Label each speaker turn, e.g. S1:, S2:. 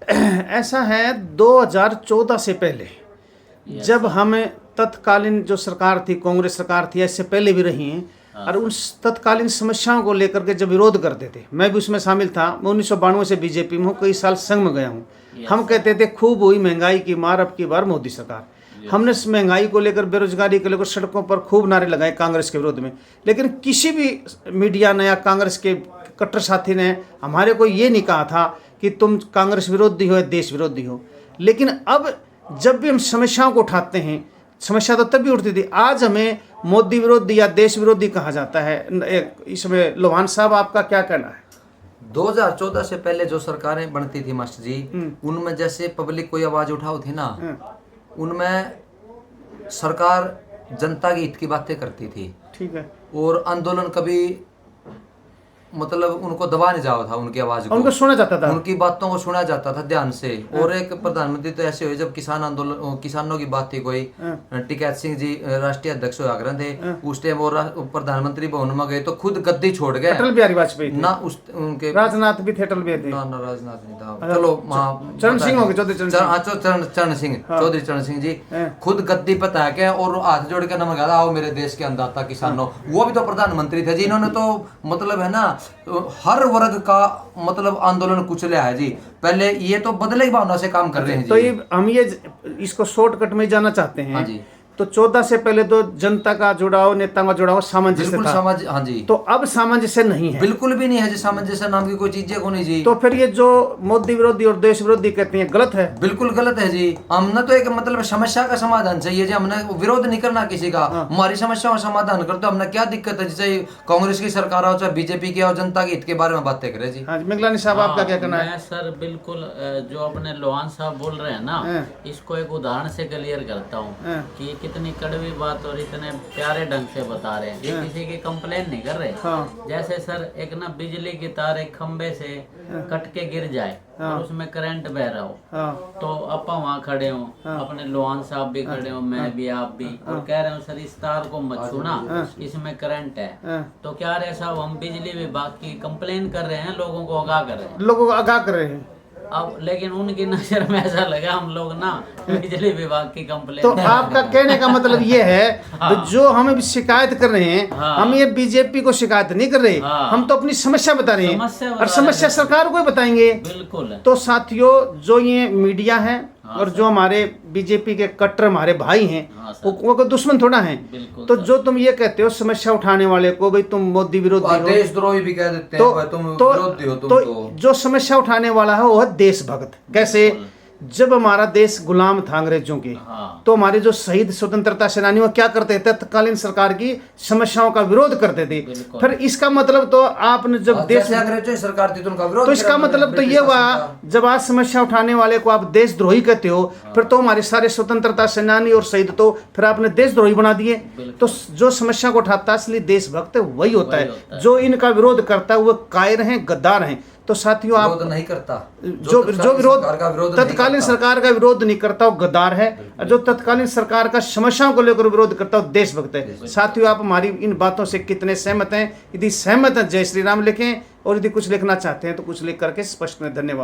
S1: ऐसा है 2014 से पहले जब हमें तत्कालीन जो सरकार थी, कांग्रेस सरकार थी, इससे पहले भी रही हैं, और उन तत्कालीन समस्याओं को लेकर के जब विरोध करते थे, मैं भी उसमें शामिल था। मैं 1992 से बीजेपी में हूँ, कई साल संघ में गया हूँ। हम कहते थे खूब हुई महंगाई की मार, अब की बार मोदी सरकार। हमने इस महंगाई को लेकर, बेरोजगारी को लेकर सड़कों पर खूब नारे लगाए कांग्रेस के विरोध में, लेकिन किसी भी मीडिया ने या कांग्रेस के कट्टर साथी ने हमारे को ये नहीं कहा था कि तुम कांग्रेस विरोधी हो या देश विरोधी हो। लेकिन अब जब भी हम समस्याओं को उठाते हैं, समस्या तो तब भी उठती थी, आज हमें मोदी विरोधी या देश विरोधी कहा जाता है। इसमें लोहान साहब, आपका क्या कहना है?
S2: 2014 से पहले जो सरकारें बनती थी मास्टर जी, उनमें जैसे पब्लिक कोई आवाज उठाओ थी ना, उनमें सरकार जनता के हित की बातें करती थी। ठीक है। और आंदोलन कभी मतलब उनको दबा नहीं जाता था, उनकी आवाज को,
S1: उनको सुना जाता था,
S2: उनकी बातों को सुना जाता था ध्यान से। और एक प्रधानमंत्री तो ऐसे हुए, जब किसान आंदोलन, किसानों की बात थी, कोई टिकैत सिंह जी राष्ट्रीय अध्यक्ष हुआ करते थे उस टाइम, और प्रधानमंत्री भवन में गए तो खुद गद्दी छोड़ गए।
S1: अटल बिहारी वाजपेयी
S2: ना, उस उनके
S1: राजनाथ भी थे, अटल भी थे।
S2: ना राजनाथ नहीं था, चलो
S1: चरण सिंह हो गए, चौधरी
S2: चरण सिंह जी खुद गद्दी पता है और हाथ जोड़ के नमन आओ मेरे देश के अन्नदाता किसानों। वो भी तो प्रधानमंत्री थे जी, इन्होंने तो मतलब है ना हर वर्ग का मतलब आंदोलन कुचला है जी। पहले ये तो बदले की भावना से काम कर रहे हैं जी।
S1: तो ये हम इसको शॉर्टकट में जाना चाहते हैं।
S2: हाँ जी।
S1: तो 14 से पहले तो जनता का जुड़ाव, नेताओं का जुड़ाव सामंजस्य था।
S2: हाँ जी।
S1: तो अब सामंजस्य नहीं है,
S2: बिल्कुल भी नहीं है जी। सामंजस्य नाम की कोई चीज को नहीं जी।
S1: तो फिर ये जो मोदी विरोधी और देश विरोधी कहते हैं, गलत है।
S2: बिल्कुल गलत है जी। हमने तो एक मतलब समस्या का समाधान चाहिए जी, हमने विरोध नहीं करना किसी का। हमारी समस्याओं का समाधान करते, हमने क्या दिक्कत है? जैसे कांग्रेस की सरकार हो चाहे बीजेपी की, और जनता के हित के बारे में बातें करे जी।
S1: हाँ, मिगलानी साहब, आपका क्या कहना है?
S3: सर बिल्कुल, जो अपने लोहान साहब बोल रहे हैं ना, इसको एक उदाहरण से क्लियर करता हूँ कि कितनी कड़वी बात और इतने प्यारे ढंग से बता रहे हैं। ये किसी की कंप्लेन नहीं कर रहे। जैसे सर एक ना बिजली की तार एक खंबे से कट के गिर जाए और उसमें करंट बह रहा हो, तो आप वहाँ खड़े हो, अपने लोहान साहब भी खड़े हो, मैं भी, आप भी, और कह रहे हो सर इस तार को मत छूना, इसमें करंट है। तो क्या रहे साहब, हम बिजली विभाग की कंप्लेन कर रहे हैं, लोगों को आगाह कर रहे हैं,
S1: लोगों को आगाह कर रहे हैं।
S3: अब लेकिन उनकी नजर में ऐसा लगा हम लोग ना बिजली विभाग की कंप्लेन।
S1: तो आपका कहने का मतलब ये है जो हम शिकायत कर रहे हैं, हम ये बीजेपी को शिकायत नहीं कर रहे, हम तो अपनी समस्या बता रहे हैं, और समस्या सरकार को ही बताएंगे।
S3: बिल्कुल।
S1: तो साथियों, जो ये मीडिया है और जो हमारे बीजेपी के कट्टर हमारे भाई हैं, वो कोई दुश्मन थोड़ा हैं। तो जो तुम ये कहते हो समस्या उठाने वाले को, भाई तुम मोदी विरोधी हो,
S2: देशद्रोही भी कह देते हैं, तुम विरोधी हो,
S1: तो जो समस्या उठाने वाला है वो है देशभक्त। कैसे? जब हमारा देश गुलाम था अंग्रेजों के, तो हमारे जो शहीद स्वतंत्रता सेनानी वो क्या करते थे? तत्कालीन सरकार की समस्याओं का विरोध करते थे। फिर इसका मतलब तो आपने जब देश
S2: अंग्रेजों सरकार थी तो उनका विरोध,
S1: तो इसका मतलब तो ये हुआ, जब आज समस्या उठाने वाले को आप देशद्रोही कहते हो, फिर तो हमारे सारे स्वतंत्रता सेनानी और शहीद तो फिर आपने देशद्रोही बना दिए। तो जो समस्या को उठाता है असली देशभक्त वही होता है। जो इनका विरोध करता है वो कायर हैं, गद्दार हैं। तो साथियों, आप
S2: नहीं करता,
S1: जो विरोध तत्कालीन सरकार का विरोध नहीं करता वो गद्दार है, और जो तत्कालीन सरकार का समस्याओं को लेकर विरोध करता वो देशभक्त है। साथियों, आप हमारी इन बातों से कितने सहमत हैं? यदि सहमत हैं जय श्री राम लिखें, और यदि कुछ लिखना चाहते हैं तो कुछ लिख करके स्पष्ट करें। धन्यवाद।